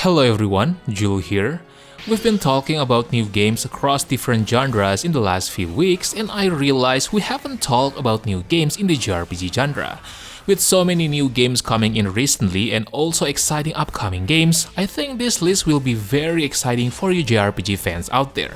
Hello everyone, Jul here. We've been talking about new games across different genres in the last few weeks, and I realized we haven't talked about new games in the JRPG genre. With so many new games coming in recently and also exciting upcoming games, I think this list will be very exciting for you JRPG fans out there.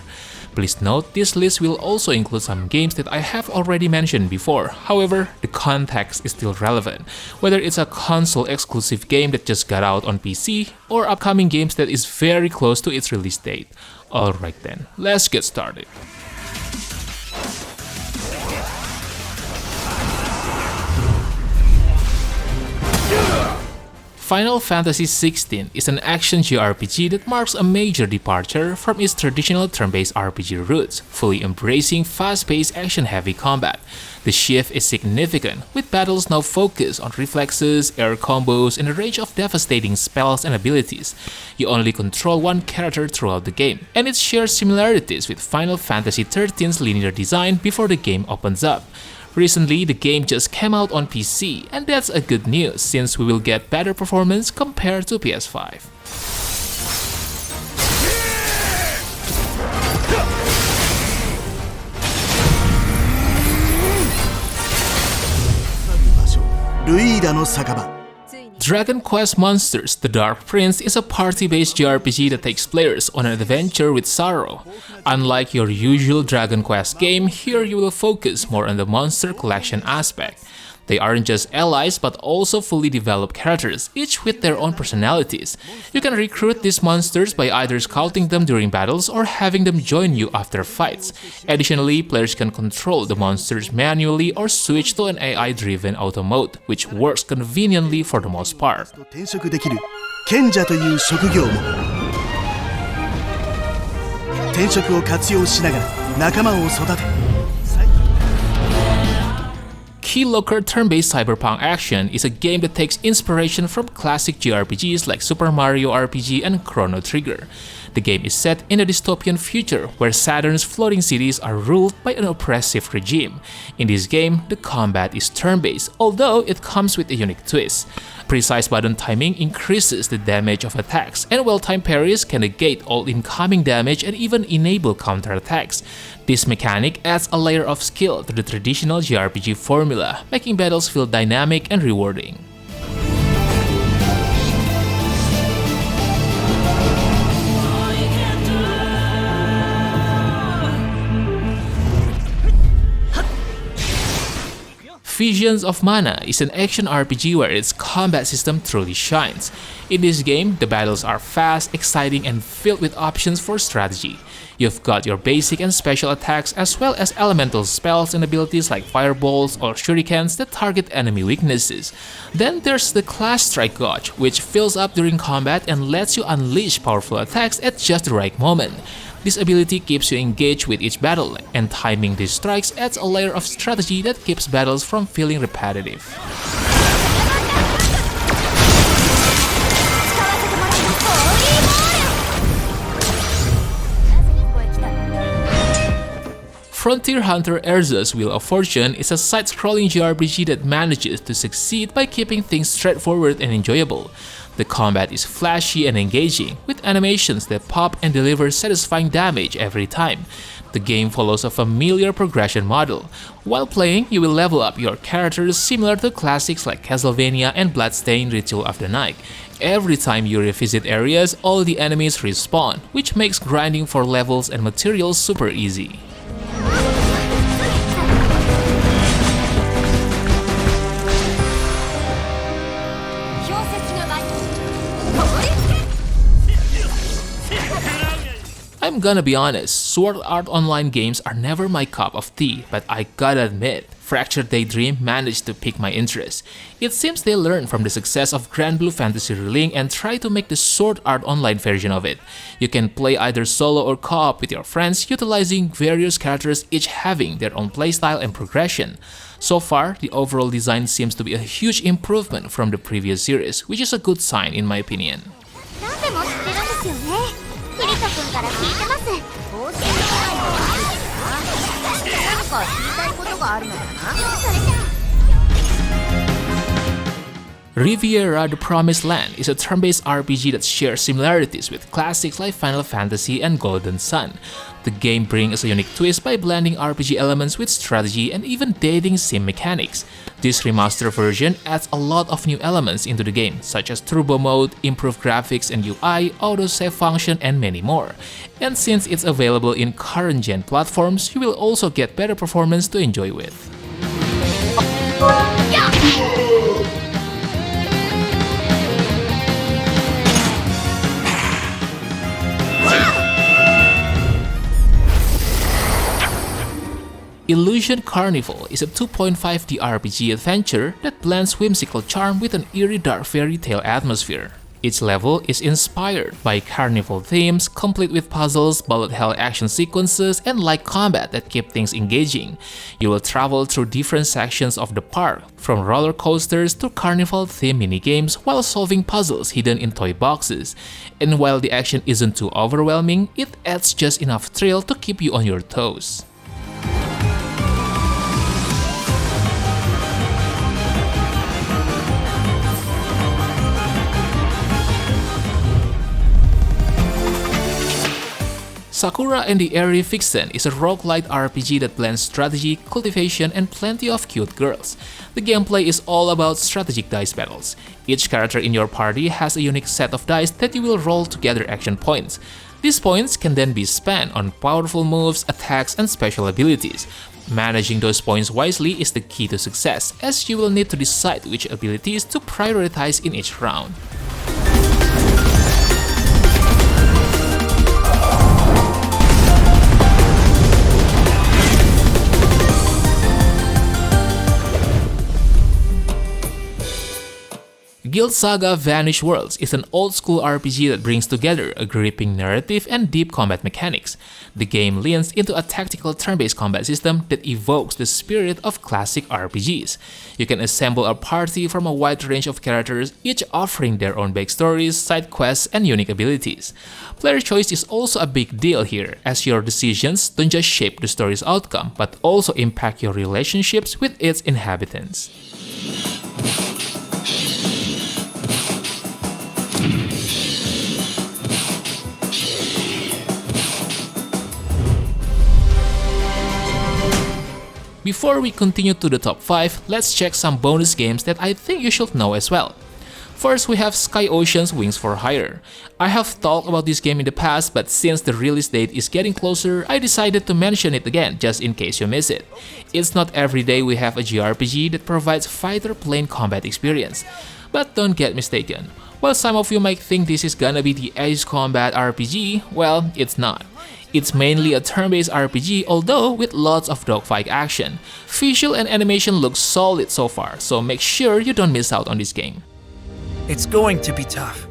Please note, this list will also include some games that I have already mentioned before, however, the context is still relevant, whether it's a console-exclusive game that just got out on PC, or upcoming games that is very close to its release date. Alright then, let's get started. Final Fantasy XVI is an action JRPG that marks a major departure from its traditional turn-based RPG roots, fully embracing fast-paced action-heavy combat. The shift is significant, with battles now focused on reflexes, air combos, and a range of devastating spells and abilities. You only control one character throughout the game, and it shares similarities with Final Fantasy XIII's linear design before the game opens up. Recently, the game just came out on PC, and that's a good news since we will get better performance compared to PS5. Dragon Quest Monsters: The Dark Prince is a party-based JRPG that takes players on an adventure with sorrow. Unlike your usual Dragon Quest game, here you will focus more on the monster collection aspect. They aren't just allies but also fully developed characters, each with their own personalities. You can recruit these monsters by either scouting them during battles or having them join you after fights. Additionally, players can control the monsters manually or switch to an AI-driven auto mode, which works conveniently for the most part. Keylocker turn-based cyberpunk action is a game that takes inspiration from classic JRPGs like Super Mario RPG and Chrono Trigger. The game is set in a dystopian future where Saturn's floating cities are ruled by an oppressive regime. In this game, the combat is turn-based, although it comes with a unique twist. Precise button timing increases the damage of attacks, and well-timed parries can negate all incoming damage and even enable counterattacks. This mechanic adds a layer of skill to the traditional JRPG formula, making battles feel dynamic and rewarding. Visions of Mana is an action RPG where its combat system truly shines. In this game, the battles are fast, exciting, and filled with options for strategy. You've got your basic and special attacks as well as elemental spells and abilities like fireballs or shurikens that target enemy weaknesses. Then there's the Class Strike Gauge, which fills up during combat and lets you unleash powerful attacks at just the right moment. This ability keeps you engaged with each battle, and timing these strikes adds a layer of strategy that keeps battles from feeling repetitive. Frontier Hunter Erza's Wheel of Fortune is a side-scrolling JRPG that manages to succeed by keeping things straightforward and enjoyable. The combat is flashy and engaging, with animations that pop and deliver satisfying damage every time. The game follows a familiar progression model. While playing, you will level up your characters similar to classics like Castlevania and Bloodstained: Ritual of the Night. Every time you revisit areas, all the enemies respawn, which makes grinding for levels and materials super easy. I'm gonna be honest, Sword Art Online games are never my cup of tea, but I gotta admit, Fractured Daydream managed to pique my interest. It seems they learned from the success of Grand Blue Fantasy Relink and tried to make the Sword Art Online version of it. You can play either solo or co-op with your friends, utilizing various characters each having their own playstyle and progression. So far, the overall design seems to be a huge improvement from the previous series, which is a good sign in my opinion. Riviera: The Promised Land is a turn-based RPG that shares similarities with classics like Final Fantasy and Golden Sun. The game brings a unique twist by blending RPG elements with strategy and even dating sim mechanics. This remastered version adds a lot of new elements into the game, such as turbo mode, improved graphics and UI, autosave function, and many more. And since it's available in current-gen platforms, you will also get better performance to enjoy with. Illusion Carnival is a 2.5D RPG adventure that blends whimsical charm with an eerie dark fairy tale atmosphere. Each level is inspired by Carnival themes, complete with puzzles, bullet hell action sequences, and light combat that keep things engaging. You will travel through different sections of the park, from roller coasters to Carnival-themed minigames while solving puzzles hidden in toy boxes. And while the action isn't too overwhelming, it adds just enough thrill to keep you on your toes. Sakura and the Airyvixen is a roguelite RPG that blends strategy, cultivation, and plenty of cute girls. The gameplay is all about strategic dice battles. Each character in your party has a unique set of dice that you will roll to gather action points. These points can then be spent on powerful moves, attacks, and special abilities. Managing those points wisely is the key to success, as you will need to decide which abilities to prioritize in each round. Guild Saga: Vanished Worlds is an old-school RPG that brings together a gripping narrative and deep combat mechanics. The game leans into a tactical turn-based combat system that evokes the spirit of classic RPGs. You can assemble a party from a wide range of characters, each offering their own backstories, side quests, and unique abilities. Player choice is also a big deal here, as your decisions don't just shape the story's outcome, but also impact your relationships with its inhabitants. Before we continue to the top 5, let's check some bonus games that I think you should know as well. First, we have Sky Ocean's Wings for Hire. I have talked about this game in the past, but since the release date is getting closer, I decided to mention it again just in case you miss it. It's not every day we have a JRPG that provides fighter plane combat experience. But don't get mistaken, while some of you might think this is gonna be the Ace Combat RPG, well, it's not. It's mainly a turn-based RPG, although with lots of dogfight action. Visual and animation look solid so far, so make sure you don't miss out on this game. It's going to be tough.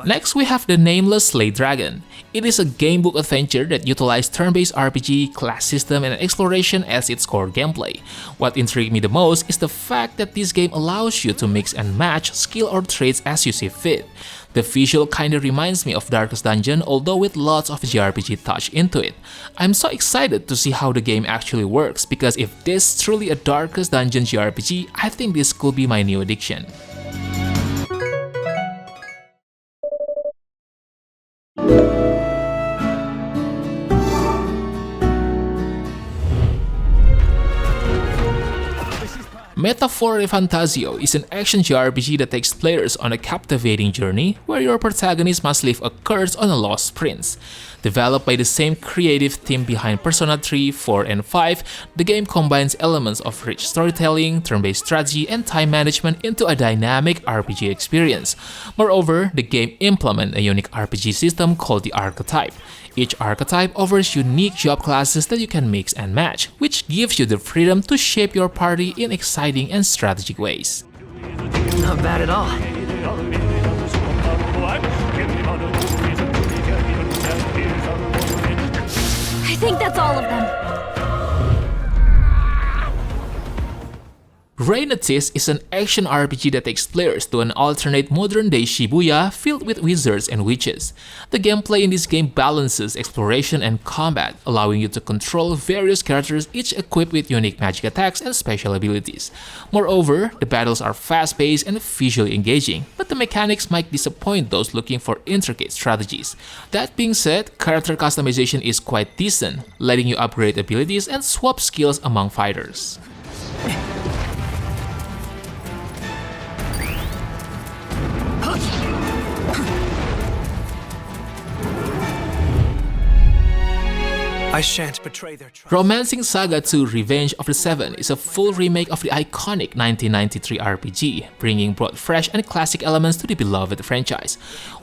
Next, we have the Nameless Slay Dragon. It is a gamebook adventure that utilizes turn-based RPG, class system, and exploration as its core gameplay. What intrigued me the most is the fact that this game allows you to mix and match skill or traits as you see fit. The visual kinda reminds me of Darkest Dungeon, although with lots of JRPG touch into it. I'm so excited to see how the game actually works, because if this is truly a Darkest Dungeon JRPG, I think this could be my new addiction. Metaphor ReFantazio is an action JRPG that takes players on a captivating journey where your protagonist must leave a curse on a lost prince. Developed by the same creative team behind Persona 3, 4, and 5, the game combines elements of rich storytelling, turn-based strategy, and time management into a dynamic RPG experience. Moreover, the game implements a unique RPG system called the Archetype. Each archetype offers unique job classes that you can mix and match, which gives you the freedom to shape your party in exciting and strategic ways. Not bad at all. I think that's all of them. REYNATIS is an action RPG that takes players to an alternate modern-day Shibuya filled with wizards and witches. The gameplay in this game balances exploration and combat, allowing you to control various characters, each equipped with unique magic attacks and special abilities. Moreover, the battles are fast-paced and visually engaging, but the mechanics might disappoint those looking for intricate strategies. That being said, character customization is quite decent, letting you upgrade abilities and swap skills among fighters. I shan't betray their trust. Romancing Saga 2 Revenge of the Seven is a full remake of the iconic 1993 RPG, bringing both fresh and classic elements to the beloved franchise.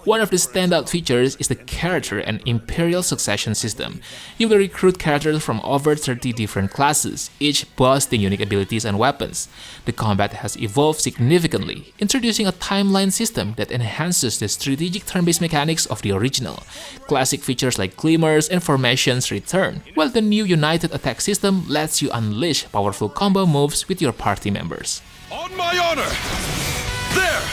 One of the standout features is the character and Imperial succession system. You will recruit characters from over 30 different classes, each boasting unique abilities and weapons. The combat has evolved significantly, introducing a timeline system that enhances the strategic turn-based mechanics of the original. Classic features like glimmers and formations return, while the new United Attack system lets you unleash powerful combo moves with your party members. On my honor! There!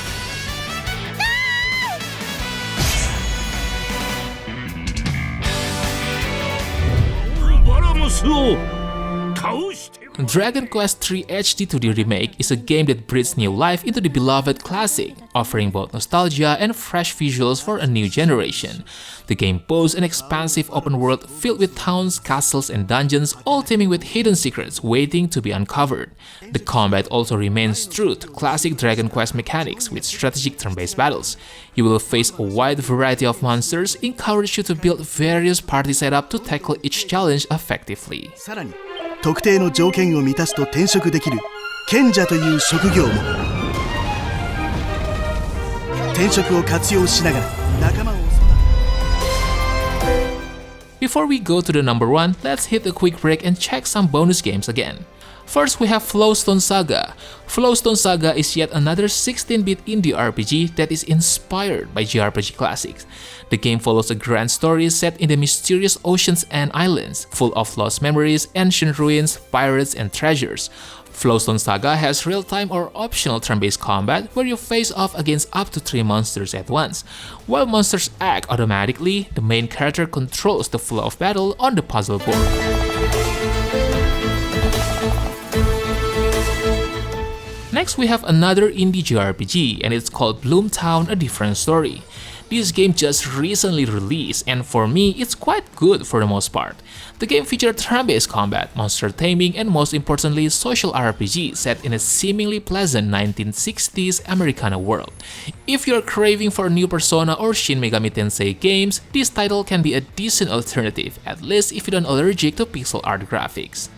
Dragon Quest III HD 2D Remake is a game that breathes new life into the beloved classic, offering both nostalgia and fresh visuals for a new generation. The game boasts an expansive open world filled with towns, castles, and dungeons, all teeming with hidden secrets waiting to be uncovered. The combat also remains true to classic Dragon Quest mechanics with strategic turn-based battles. You will face a wide variety of monsters, encourage you to build various party setup to tackle each challenge effectively. さらに特定の条件を満たすと転職できる賢者という職業も転職を活用しながら仲間を育て Before we go to the number 1, let's hit a quick break and check some bonus games again. First, we have Flowstone Saga. Flowstone Saga is yet another 16-bit indie RPG that is inspired by JRPG classics. The game follows a grand story set in the mysterious oceans and islands, full of lost memories, ancient ruins, pirates, and treasures. Flowstone Saga has real-time or optional turn-based combat where you face off against up to 3 monsters at once. While monsters act automatically, the main character controls the flow of battle on the puzzle board. Next, we have another indie JRPG, and it's called Bloomtown: A Different Story. This game just recently released, and for me, it's quite good for the most part. The game featured turn-based combat, monster taming, and most importantly, social RPG set in a seemingly pleasant 1960s Americana world. If you're craving for a new Persona or Shin Megami Tensei games, this title can be a decent alternative, at least if you're not allergic to pixel art graphics.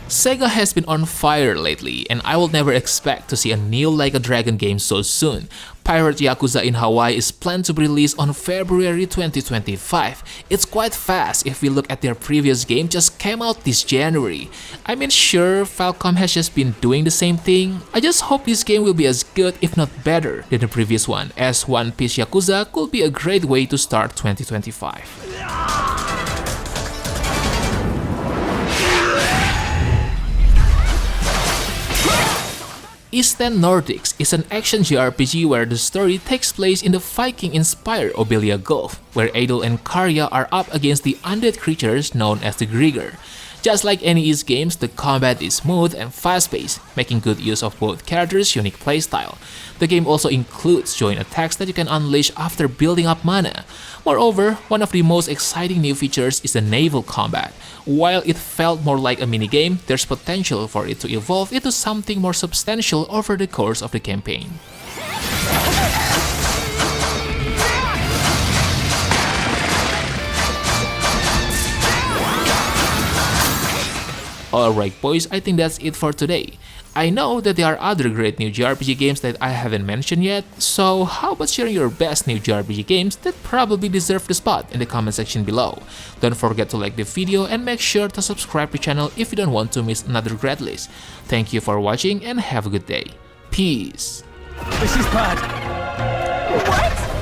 Sega has been on fire lately, and I will never expect to see a new Like a Dragon game so soon. Pirate Yakuza in Hawaii is planned to be released on February 2025. It's quite fast if we look at their previous game just came out this January. I mean, sure, Falcom has just been doing the same thing. I just hope this game will be as good if not better than the previous one, as One Piece Yakuza could be a great way to start 2025. Eastern Nordics is an action JRPG where the story takes place in the Viking-inspired Obelia Gulf, where Adol and Karya are up against the undead creatures known as the Grigor. Just like any East games, the combat is smooth and fast-paced, making good use of both characters' unique playstyle. The game also includes joint attacks that you can unleash after building up mana. Moreover, one of the most exciting new features is the naval combat. While it felt more like a minigame, there's potential for it to evolve into something more substantial over the course of the campaign. Alright boys, I think that's it for today. I know that there are other great new JRPG games that I haven't mentioned yet, so how about sharing your best new JRPG games that probably deserve the spot in the comment section below. Don't forget to like the video and make sure to subscribe to the channel if you don't want to miss another great list. Thank you for watching and have a good day. Peace. This is bad. What?